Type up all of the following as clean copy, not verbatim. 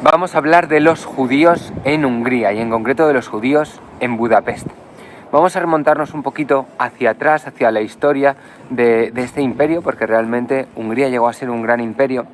Vamos a hablar de los judíos en Hungría y en concreto de los judíos en Budapest. Vamos a remontarnos un poquito hacia atrás, hacia la historia de este imperio, porque realmente Hungría llegó a ser un gran imperio.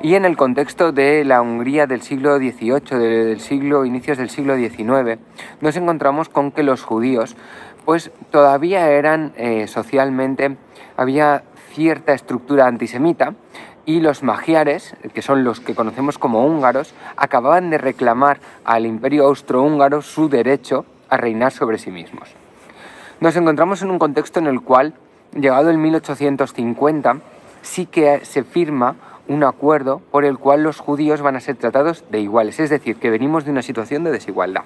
Y en el contexto de la Hungría del siglo XVIII, inicios del siglo XIX, nos encontramos con que los judíos pues todavía eran socialmente, había cierta estructura antisemita, y los magiares, que son los que conocemos como húngaros, acababan de reclamar al imperio austrohúngaro su derecho a reinar sobre sí mismos. Nos encontramos en un contexto en el cual, llegado el 1850, sí que se firma un acuerdo por el cual los judíos van a ser tratados de iguales, es decir, que venimos de una situación de desigualdad.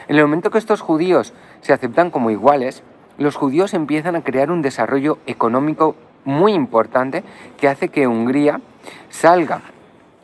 En el momento que estos judíos se aceptan como iguales, los judíos empiezan a crear un desarrollo económico muy importante que hace que Hungría salga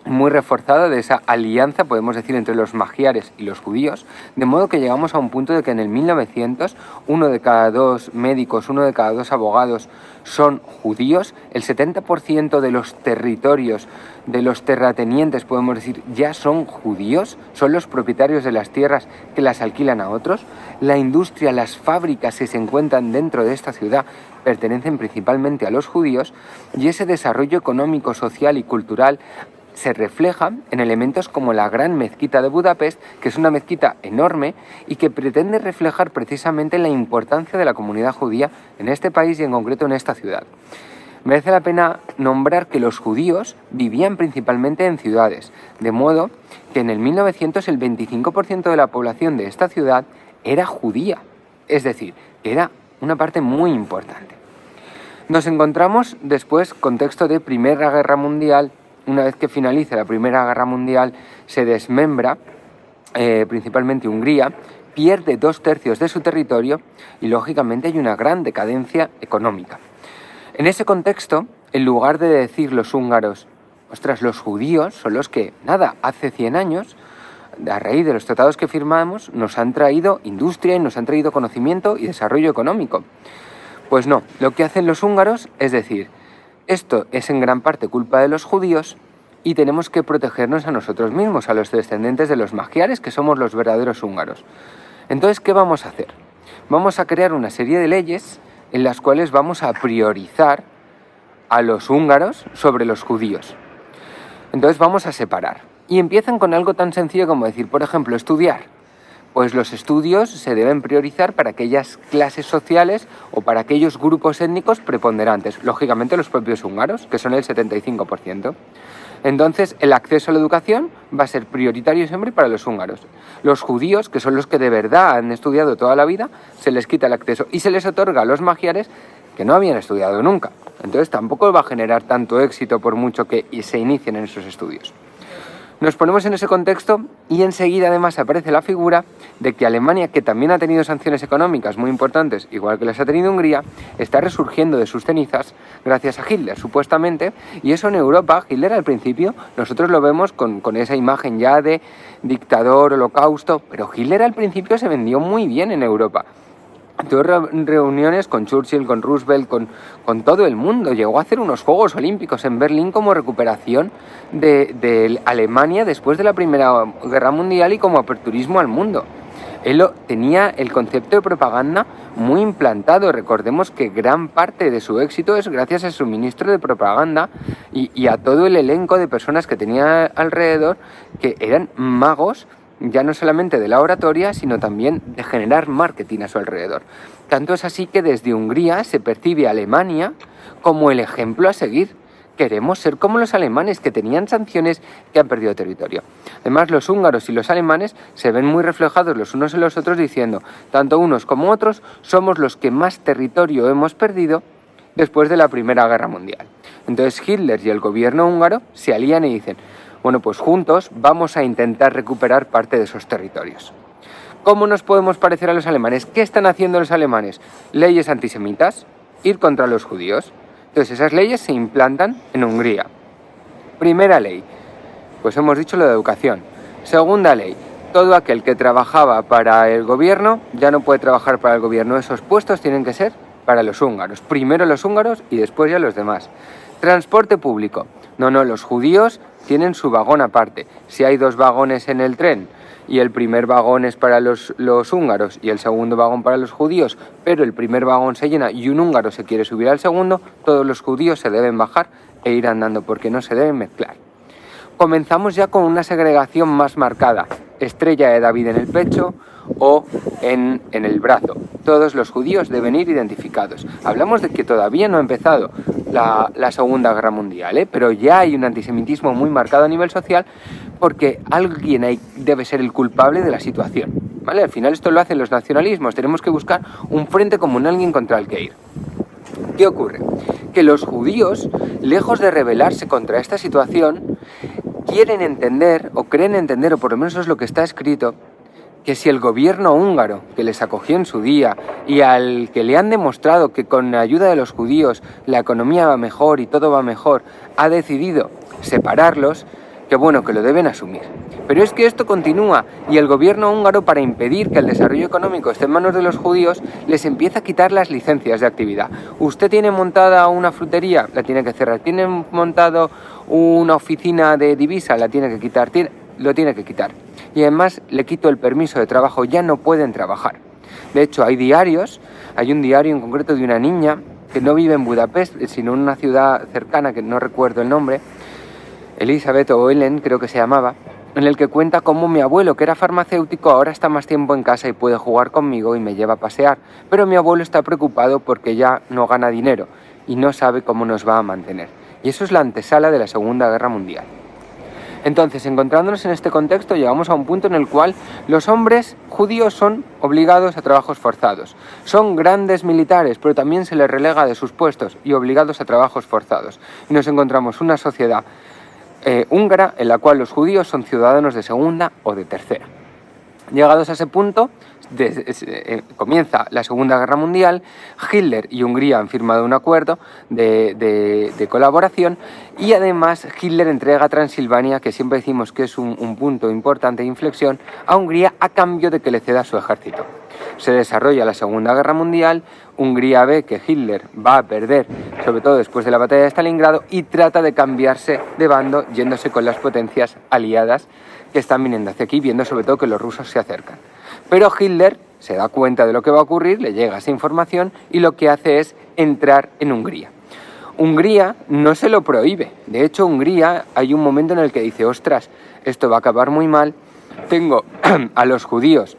muy reforzada de esa alianza, podemos decir, entre los magiares y los judíos, de modo que llegamos a un punto de que en el 1900 uno de cada dos médicos, uno de cada dos abogados son judíos, el 70% de los territorios, de los terratenientes, podemos decir, ya son judíos, son los propietarios de las tierras que las alquilan a otros, la industria, las fábricas que se encuentran dentro de esta ciudad pertenecen principalmente a los judíos, y ese desarrollo económico, social y cultural se refleja en elementos como la Gran Mezquita de Budapest, que es una mezquita enorme y que pretende reflejar precisamente la importancia de la comunidad judía en este país y en concreto en esta ciudad. Merece la pena nombrar que los judíos vivían principalmente en ciudades, de modo que en el 1900 el 25% de la población de esta ciudad era judía, es decir, era una parte muy importante. Nos encontramos después, contexto de Primera Guerra Mundial. Una vez que finalice la Primera Guerra Mundial, se desmembra principalmente Hungría, pierde 2/3 de su territorio y lógicamente hay una gran decadencia económica. En ese contexto, en lugar de decir los húngaros, ostras, los judíos son los que, hace 100 años, a raíz de los tratados que firmamos, nos han traído industria y nos han traído conocimiento y desarrollo económico. Pues no, lo que hacen los húngaros es decir, esto es en gran parte culpa de los judíos y tenemos que protegernos a nosotros mismos, a los descendientes de los magiares, que somos los verdaderos húngaros. Entonces, ¿qué vamos a hacer? Vamos a crear una serie de leyes en las cuales vamos a priorizar a los húngaros sobre los judíos. Entonces vamos a separar. Y empiezan con algo tan sencillo como decir, por ejemplo, estudiar. Pues los estudios se deben priorizar para aquellas clases sociales o para aquellos grupos étnicos preponderantes, lógicamente los propios húngaros, que son el 75%. Entonces, el acceso a la educación va a ser prioritario siempre para los húngaros. Los judíos, que son los que de verdad han estudiado toda la vida, se les quita el acceso y se les otorga a los magiares que no habían estudiado nunca. Entonces, tampoco va a generar tanto éxito por mucho que se inicien en esos estudios. Nos ponemos en ese contexto y enseguida además aparece la figura de que Alemania, que también ha tenido sanciones económicas muy importantes, igual que las ha tenido Hungría, está resurgiendo de sus cenizas gracias a Hitler, supuestamente, y eso en Europa, Hitler al principio, nosotros lo vemos con esa imagen ya de dictador, holocausto, pero Hitler al principio se vendió muy bien en Europa. Tuvo reuniones con Churchill, con Roosevelt, con todo el mundo. Llegó a hacer unos Juegos Olímpicos en Berlín como recuperación de Alemania después de la Primera Guerra Mundial y como aperturismo al mundo. Él tenía el concepto de propaganda muy implantado. Recordemos que gran parte de su éxito es gracias a su ministro de propaganda y a todo el elenco de personas que tenía alrededor que eran magos, ya no solamente de la oratoria, sino también de generar marketing a su alrededor. Tanto es así que desde Hungría se percibe a Alemania como el ejemplo a seguir. Queremos ser como los alemanes, que tenían sanciones, que han perdido territorio. Además, los húngaros y los alemanes se ven muy reflejados los unos en los otros diciendo, tanto unos como otros, somos los que más territorio hemos perdido después de la Primera Guerra Mundial. Entonces Hitler y el gobierno húngaro se alían y dicen, bueno, pues juntos vamos a intentar recuperar parte de esos territorios. ¿Cómo nos podemos parecer a los alemanes? ¿Qué están haciendo los alemanes? Leyes antisemitas, ir contra los judíos. Entonces esas leyes se implantan en Hungría. Primera ley, pues hemos dicho lo de educación. Segunda ley, todo aquel que trabajaba para el gobierno ya no puede trabajar para el gobierno. Esos puestos tienen que ser para los húngaros. Primero los húngaros y después ya los demás. Transporte público. No, los judíos tienen su vagón aparte. Si hay 2 vagones en el tren y el primer vagón es para los húngaros y el segundo vagón para los judíos, pero el primer vagón se llena y un húngaro se quiere subir al segundo, todos los judíos se deben bajar e ir andando porque no se deben mezclar. Comenzamos ya con una segregación más marcada, estrella de David en el pecho o en el brazo. Todos los judíos deben ir identificados. Hablamos de que todavía no ha empezado la Segunda Guerra Mundial, pero ya hay un antisemitismo muy marcado a nivel social porque alguien ahí debe ser el culpable de la situación, ¿vale? Al final esto lo hacen los nacionalismos, tenemos que buscar un frente común, alguien contra el que ir. ¿Qué ocurre? Que los judíos, lejos de rebelarse contra esta situación, quieren entender, o creen entender, o por lo menos eso es lo que está escrito, que si el gobierno húngaro, que les acogió en su día, y al que le han demostrado que con la ayuda de los judíos la economía va mejor y todo va mejor, ha decidido separarlos, que bueno, que lo deben asumir. Pero es que esto continúa y el gobierno húngaro, para impedir que el desarrollo económico esté en manos de los judíos, les empieza a quitar las licencias de actividad. Usted tiene montada una frutería, la tiene que cerrar. Tiene montado una oficina de divisa, la tiene que quitar. Lo tiene que quitar. Y además le quito el permiso de trabajo, ya no pueden trabajar. De hecho, hay un diario en concreto de una niña que no vive en Budapest, sino en una ciudad cercana que no recuerdo el nombre, Elizabeth o Ellen creo que se llamaba, en el que cuenta cómo mi abuelo, que era farmacéutico, ahora está más tiempo en casa y puede jugar conmigo y me lleva a pasear, pero mi abuelo está preocupado porque ya no gana dinero y no sabe cómo nos va a mantener. Y eso es la antesala de la Segunda Guerra Mundial. Entonces, encontrándonos en este contexto, llegamos a un punto en el cual los hombres judíos son obligados a trabajos forzados. Son grandes militares, pero también se les relega de sus puestos y obligados a trabajos forzados. Y nos encontramos una sociedad húngara en la cual los judíos son ciudadanos de segunda o de tercera. Llegados a ese punto, comienza la Segunda Guerra Mundial. Hitler y Hungría han firmado un acuerdo de colaboración y además Hitler entrega Transilvania, que siempre decimos que es un punto importante de inflexión, a Hungría a cambio de que le ceda su ejército. Se desarrolla la Segunda Guerra Mundial, Hungría ve que Hitler va a perder, sobre todo después de la batalla de Stalingrado, y trata de cambiarse de bando yéndose con las potencias aliadas que están viniendo hacia aquí, viendo sobre todo que los rusos se acercan. Pero Hitler se da cuenta de lo que va a ocurrir, le llega esa información y lo que hace es entrar en Hungría. Hungría no se lo prohíbe. De hecho, Hungría hay un momento en el que dice, ostras, esto va a acabar muy mal, tengo a los judíos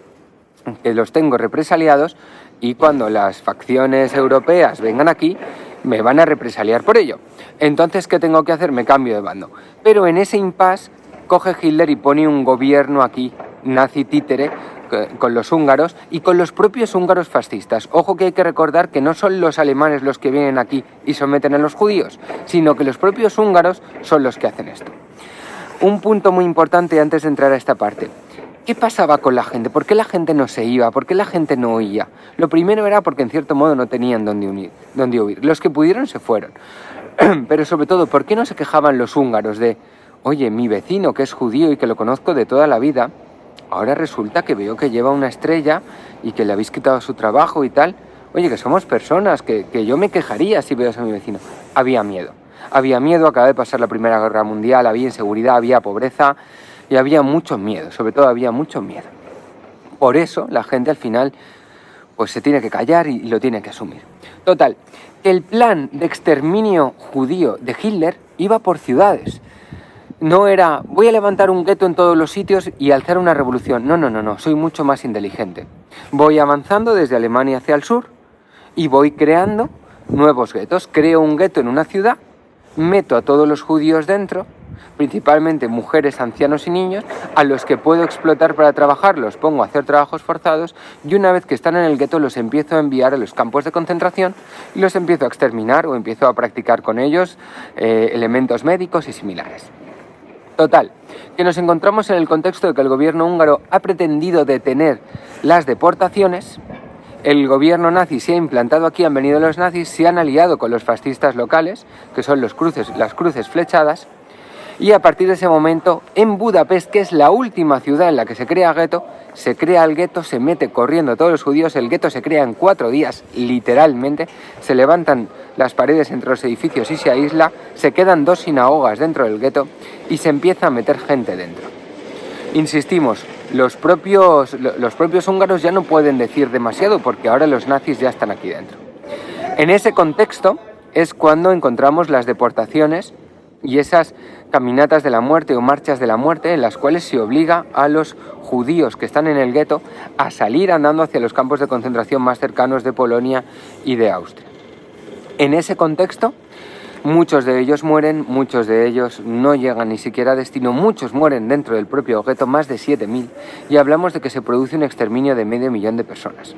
que los tengo represaliados y cuando las facciones europeas vengan aquí me van a represaliar por ello. Entonces, ¿qué tengo que hacer? Me cambio de bando. Pero en ese impasse coge Hitler y pone un gobierno aquí, nazi títere, con los húngaros y con los propios húngaros fascistas. Ojo que hay que recordar que no son los alemanes los que vienen aquí y someten a los judíos, sino que los propios húngaros son los que hacen esto. Un punto muy importante antes de entrar a esta parte. ¿Qué pasaba con la gente? ¿Por qué la gente no se iba? ¿Por qué la gente no huía? Lo primero era porque en cierto modo no tenían dónde huir. Los que pudieron se fueron. Pero sobre todo, ¿por qué no se quejaban los húngaros de, oye, mi vecino que es judío y que lo conozco de toda la vida, ahora resulta que veo que lleva una estrella y que le habéis quitado su trabajo y tal? Oye, que somos personas, que yo me quejaría si veo a mi vecino. Había miedo. Había miedo, acaba de pasar la Primera Guerra Mundial, había inseguridad, había pobreza y había mucho miedo, sobre todo había mucho miedo. Por eso la gente al final pues se tiene que callar y lo tiene que asumir. Total, que el plan de exterminio judío de Hitler iba por ciudades. No era, voy a levantar un gueto en todos los sitios y alzar una revolución. No, soy mucho más inteligente. Voy avanzando desde Alemania hacia el sur y voy creando nuevos guetos. Creo un gueto en una ciudad, meto a todos los judíos dentro, principalmente mujeres, ancianos y niños, a los que puedo explotar para trabajar, los pongo a hacer trabajos forzados y una vez que están en el gueto los empiezo a enviar a los campos de concentración y los empiezo a exterminar o empiezo a practicar con ellos elementos médicos y similares. Total, que nos encontramos en el contexto de que el gobierno húngaro ha pretendido detener las deportaciones, el gobierno nazi se ha implantado aquí, han venido los nazis, se han aliado con los fascistas locales, que son las cruces flechadas, Y a partir de ese momento, en Budapest, que es la última ciudad en la que se crea gueto, se crea el gueto, se mete corriendo todos los judíos, el gueto se crea en 4 días, literalmente, se levantan las paredes entre los edificios y se aísla, se quedan 2 sinagogas dentro del gueto y se empieza a meter gente dentro. Insistimos, los propios húngaros ya no pueden decir demasiado porque ahora los nazis ya están aquí dentro. En ese contexto es cuando encontramos las deportaciones y esas caminatas de la muerte o marchas de la muerte en las cuales se obliga a los judíos que están en el gueto a salir andando hacia los campos de concentración más cercanos de Polonia y de Austria. En ese contexto, muchos de ellos mueren, muchos de ellos no llegan ni siquiera a destino, muchos mueren dentro del propio gueto, más de 7.000, y hablamos de que se produce un exterminio de 500.000 de personas.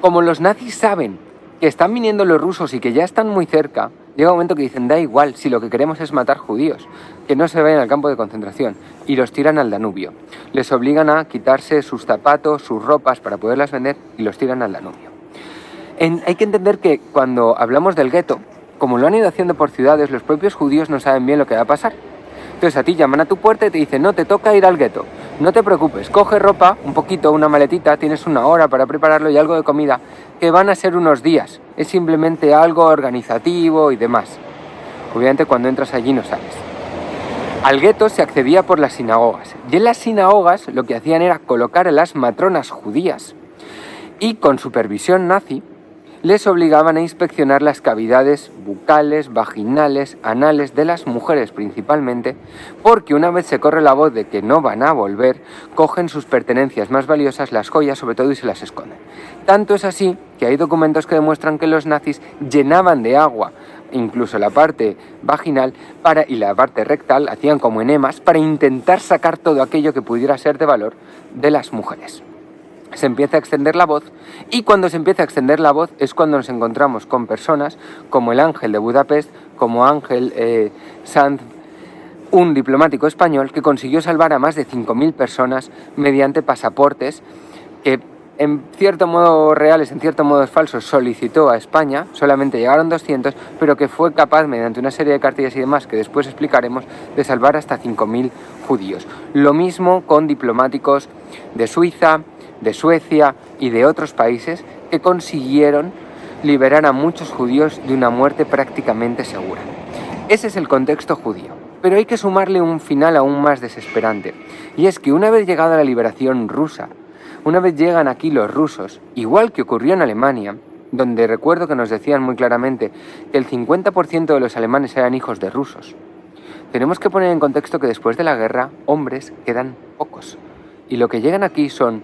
Como los nazis saben que están viniendo los rusos y que ya están muy cerca, llega un momento que dicen, da igual, si lo que queremos es matar judíos, que no se vayan al campo de concentración, y los tiran al Danubio. Les obligan a quitarse sus zapatos, sus ropas para poderlas vender y los tiran al Danubio. Hay que entender que cuando hablamos del gueto, como lo han ido haciendo por ciudades, los propios judíos no saben bien lo que va a pasar. Entonces a ti llaman a tu puerta y te dicen, no, te toca ir al gueto, no te preocupes, coge ropa, un poquito, una maletita, tienes 1 hora para prepararlo y algo de comida, que van a ser unos días, es simplemente algo organizativo y demás. Obviamente cuando entras allí no sales. Al gueto se accedía por las sinagogas, y en las sinagogas lo que hacían era colocar a las matronas judías y con supervisión nazi les obligaban a inspeccionar las cavidades bucales, vaginales, anales de las mujeres principalmente, porque una vez se corre la voz de que no van a volver, cogen sus pertenencias más valiosas, las joyas sobre todo, y se las esconden. Tanto es así que hay documentos que demuestran que los nazis llenaban de agua incluso la parte vaginal y la parte rectal, hacían como enemas para intentar sacar todo aquello que pudiera ser de valor de las mujeres. Se empieza a extender la voz, y cuando se empieza a extender la voz es cuando nos encontramos con personas como el Ángel de Budapest, como Ángel Sanz, un diplomático español que consiguió salvar a más de 5.000 personas mediante pasaportes que en cierto modo reales, en cierto modo falsos, solicitó a España. Solamente llegaron 200, pero que fue capaz, mediante una serie de cartillas y demás que después explicaremos, de salvar hasta 5.000 judíos. Lo mismo con diplomáticos de Suiza, de Suecia y de otros países que consiguieron liberar a muchos judíos de una muerte prácticamente segura. Ese es el contexto judío. Pero hay que sumarle un final aún más desesperante, y es que una vez llegada la liberación rusa, una vez llegan aquí los rusos, igual que ocurrió en Alemania, donde recuerdo que nos decían muy claramente que el 50% de los alemanes eran hijos de rusos, tenemos que poner en contexto que después de la guerra, hombres quedan pocos, y lo que llegan aquí son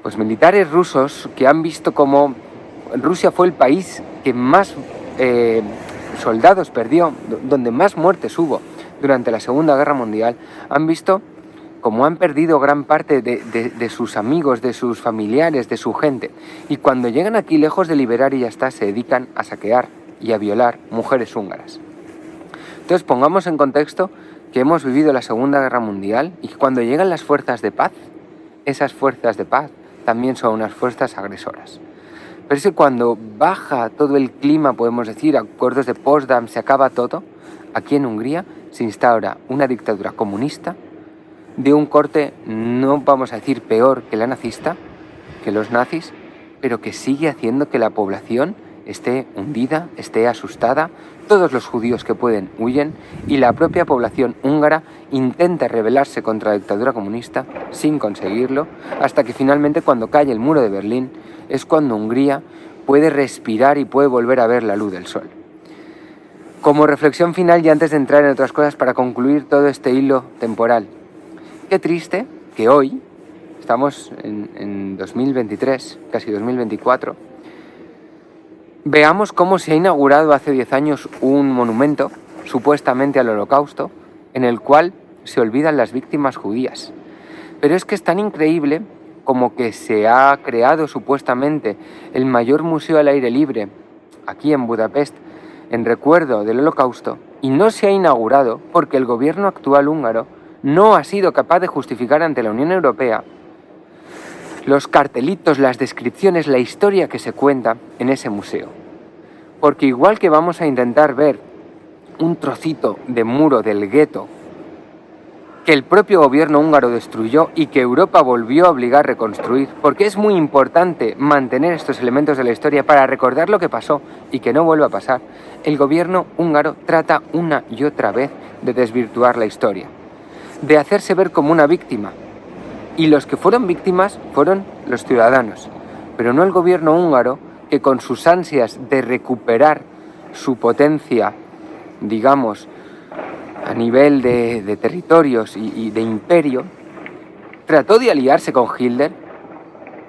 pues militares rusos que han visto cómo Rusia fue el país que más soldados perdió, donde más muertes hubo durante la Segunda Guerra Mundial. Han visto cómo han perdido gran parte de sus amigos, de sus familiares, de su gente. Y cuando llegan aquí, lejos de liberar y ya está, se dedican a saquear y a violar mujeres húngaras. Entonces pongamos en contexto que hemos vivido la Segunda Guerra Mundial y que cuando llegan las fuerzas de paz, esas fuerzas de paz también son unas fuerzas agresoras. Pero es que cuando baja todo el clima, podemos decir, acuerdos de Potsdam, se acaba todo, aquí en Hungría se instaura una dictadura comunista de un corte, no vamos a decir peor que la nazista, que los nazis, pero que sigue haciendo que la población esté hundida, esté asustada. Todos los judíos que pueden huyen, y la propia población húngara intenta rebelarse contra la dictadura comunista sin conseguirlo, hasta que finalmente, cuando cae el muro de Berlín, es cuando Hungría puede respirar y puede volver a ver la luz del sol. Como reflexión final, y antes de entrar en otras cosas, para concluir todo este hilo temporal, qué triste que hoy, estamos en 2023, casi 2024, veamos cómo se ha inaugurado hace 10 años un monumento, supuestamente al Holocausto, en el cual se olvidan las víctimas judías. Pero es que es tan increíble como que se ha creado supuestamente el mayor museo al aire libre aquí en Budapest en recuerdo del Holocausto, y no se ha inaugurado porque el gobierno actual húngaro no ha sido capaz de justificar ante la Unión Europea los cartelitos, las descripciones, la historia que se cuenta en ese museo. Porque igual que vamos a intentar ver un trocito de muro del gueto que el propio gobierno húngaro destruyó y que Europa volvió a obligar a reconstruir, porque es muy importante mantener estos elementos de la historia para recordar lo que pasó y que no vuelva a pasar. El gobierno húngaro trata una y otra vez de desvirtuar la historia, de hacerse ver como una víctima. Y los que fueron víctimas fueron los ciudadanos, pero no el gobierno húngaro, que con sus ansias de recuperar su potencia, digamos, a nivel de territorios y de imperio, trató de aliarse con Hitler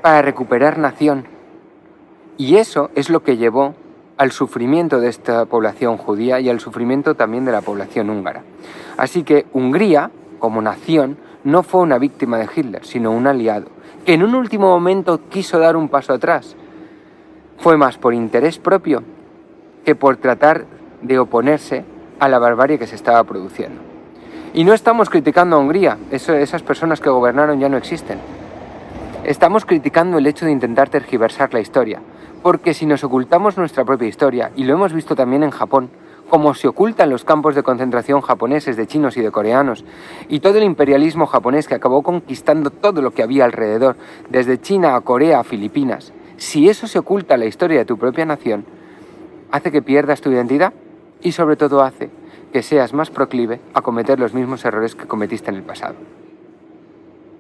para recuperar nación. Y eso es lo que llevó al sufrimiento de esta población judía y al sufrimiento también de la población húngara. Así que Hungría, como nación, no fue una víctima de Hitler, sino un aliado, que en un último momento quiso dar un paso atrás. Fue más por interés propio que por tratar de oponerse a la barbarie que se estaba produciendo. Y no estamos criticando a Hungría, esas personas que gobernaron ya no existen. Estamos criticando el hecho de intentar tergiversar la historia, porque si nos ocultamos nuestra propia historia, y lo hemos visto también en Japón, como se ocultan los campos de concentración japoneses, de chinos y de coreanos, y todo el imperialismo japonés que acabó conquistando todo lo que había alrededor, desde China a Corea a Filipinas, si eso se oculta en la historia de tu propia nación, hace que pierdas tu identidad y sobre todo hace que seas más proclive a cometer los mismos errores que cometiste en el pasado.